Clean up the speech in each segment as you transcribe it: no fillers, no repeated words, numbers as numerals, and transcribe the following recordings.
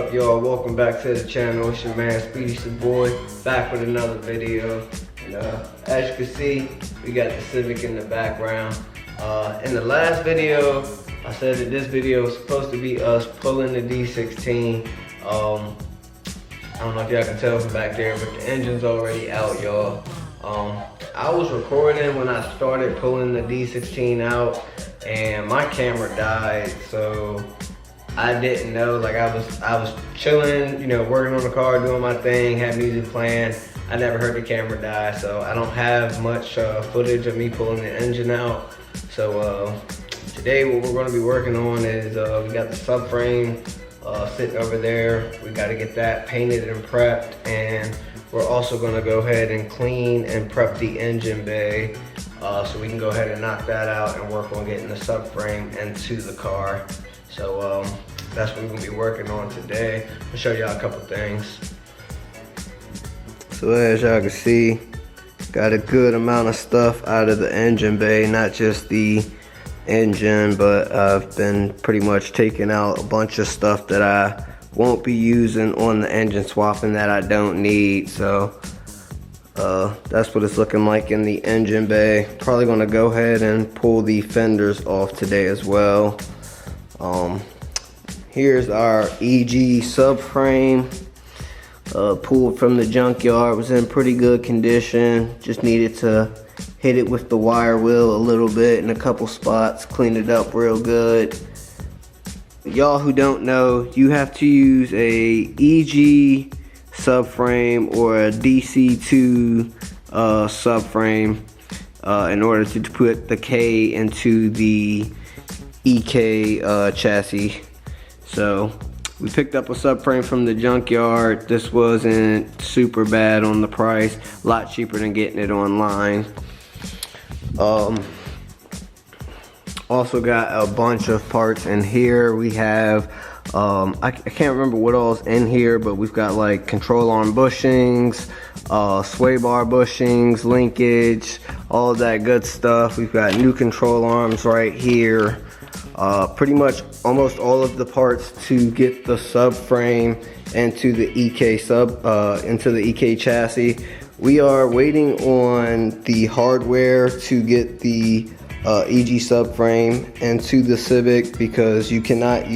up, y'all? Welcome back to the channel. It's your man Speedy Boy, back with another video. And as you can see, we got the Civic in the background. In the last video, I said that this video is supposed to be us pulling the D16. I don't know if y'all can tell from back there, but the engine's already out, y'all. I was recording when I started pulling the D16 out, and my camera died, so I didn't know. Like I was chilling, you know, working on the car, doing my thing, had music playing. I never heard the camera die, so I don't have much footage of me pulling the engine out. So today what we're going to be working on is we got the subframe sitting over there. We got to get that painted and prepped, and we're also going to go ahead and clean and prep the engine bay so we can go ahead and knock that out and work on getting the subframe into the car. So that's what we're going to be working on today. I'll show y'all a couple things. So as y'all can see, got a good amount of stuff out of the engine bay, not just the engine, but I've been pretty much taking out a bunch of stuff that I won't be using on the engine, swapping that I don't need. So that's what it's looking like in the engine bay. Probably gonna go ahead and pull the fenders off today as well. Here's our EG subframe, pulled from the junkyard. Was in pretty good condition, just needed to hit it with the wire wheel a little bit in a couple spots, clean it up real good. Y'all who don't know, you have to use a EG subframe or a DC2 subframe in order to put the K into the EK chassis. So we picked up a subframe from the junkyard. This wasn't super bad on the price, a lot cheaper than getting it online. Also got a bunch of parts in here. We have I can't remember what all's in here, but we've got like control arm bushings, sway bar bushings, linkage, all that good stuff. We've got new control arms right here. Pretty much almost all of the parts to get the subframe into the EK into the EK chassis. We are waiting on the hardware to get the EG subframe into the Civic, because you have to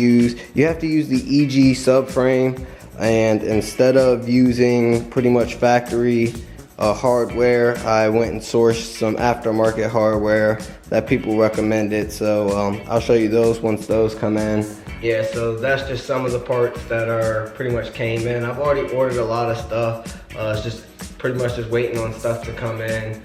use the EG subframe, and instead of using pretty much factory hardware, I went and sourced some aftermarket hardware that people recommended. So I'll show you those once those come in. Yeah, so that's just some of the parts that are pretty much came in. I've already ordered a lot of stuff. It's just pretty much just waiting on stuff to come in.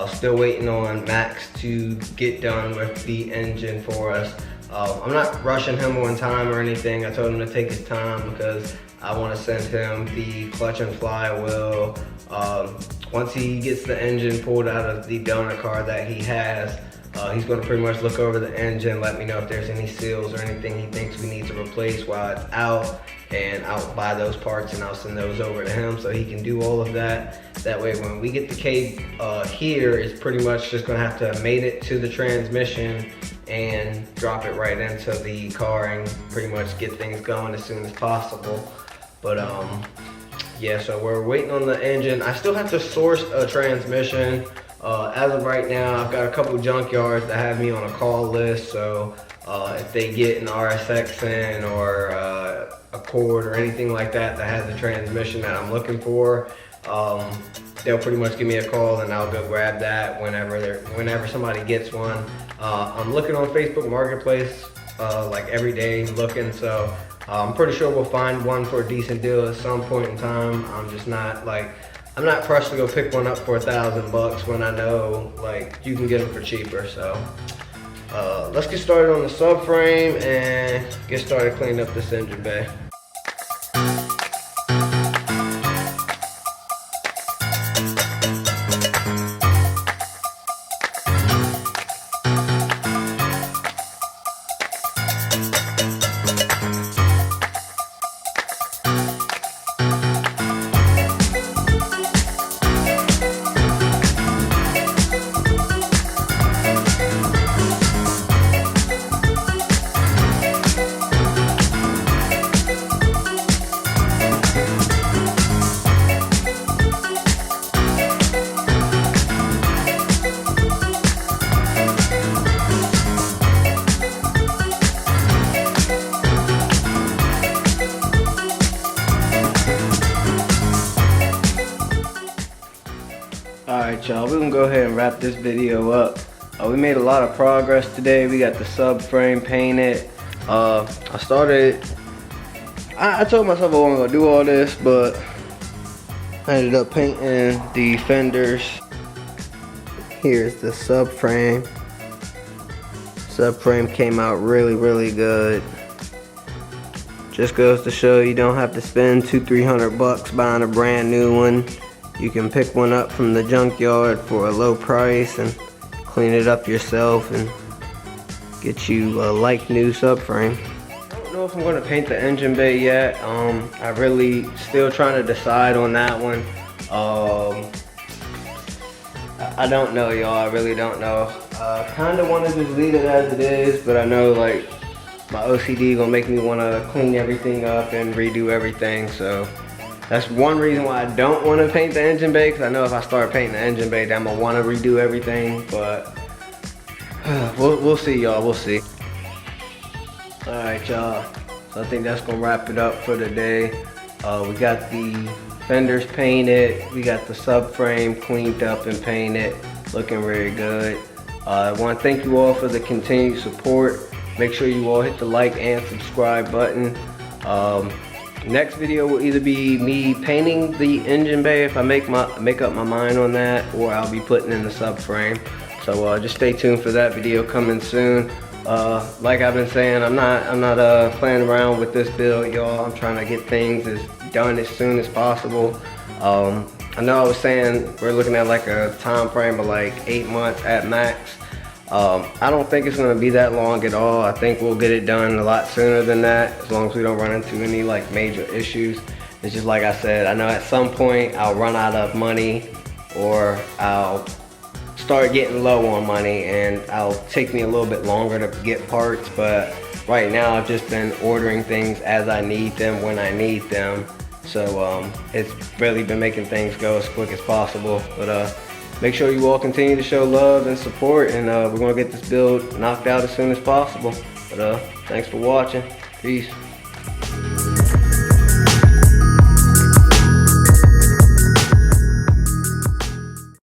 Still waiting on Max to get done with the engine for us. I'm not rushing him on time or anything. I told him to take his time because I want to send him the clutch and flywheel. Once he gets the engine pulled out of the donor car that he has, he's going to pretty much look over the engine, let me know if there's any seals or anything he thinks we need to replace while it's out, and I'll buy those parts and I'll send those over to him so he can do all of that. That way when we get the K here, it's pretty much just going to have to mate it to the transmission and drop it right into the car and pretty much get things going as soon as possible. But yeah, so we're waiting on the engine. I still have to source a transmission. As of right now, I've got a couple junkyards that have me on a call list, so if they get an RSX in or a Cord or anything like that that has the transmission that I'm looking for, they'll pretty much give me a call and I'll go grab that whenever somebody gets one. I'm looking on Facebook Marketplace like every day looking, so I'm pretty sure we'll find one for a decent deal at some point in time. I'm not pressed to go pick one up for $1,000 when I know like you can get them for cheaper. So let's get started on the subframe and get started cleaning up this engine bay. Alright y'all, we're gonna go ahead and wrap this video up. We made a lot of progress today. We got the subframe painted. I told myself I wasn't gonna do all this, but I ended up painting the fenders. Here's the subframe. Subframe came out really good. Just goes to show you don't have to spend $200-300 buying a brand new one. You can pick one up from the junkyard for a low price and clean it up yourself and get you a like new subframe. I don't know if I'm going to paint the engine bay yet. I really still trying to decide on that one. I don't know, y'all. I really don't know. Kind of want to just leave it as it is, but I know like my OCD gonna make me want to clean everything up and redo everything. So that's one reason why I don't want to paint the engine bay, because I know if I start painting the engine bay, then I'm gonna want to redo everything. But we'll see, y'all. We'll see. All right, y'all. So I think that's gonna wrap it up for today. We got the fenders painted. We got the subframe cleaned up and painted, looking very good. I want to thank you all for the continued support. Make sure you all hit the like and subscribe button. Next video will either be me painting the engine bay if I make up my mind on that, or I'll be putting in the subframe. So just stay tuned for that video coming soon. Like I've been saying, I'm not playing around with this build, y'all. I'm trying to get things done as soon as possible. I know I was saying we're looking at like a time frame of like 8 months at max. I don't think it's going to be that long at all. I think we'll get it done a lot sooner than that, as long as we don't run into any like major issues. It's just like I said, I know at some point I'll run out of money, or I'll start getting low on money and it'll take me a little bit longer to get parts. But right now I've just been ordering things as I need them when I need them. So it's really been making things go as quick as possible. But make sure you all continue to show love and support, and we're gonna get this build knocked out as soon as possible. But thanks for watching. Peace.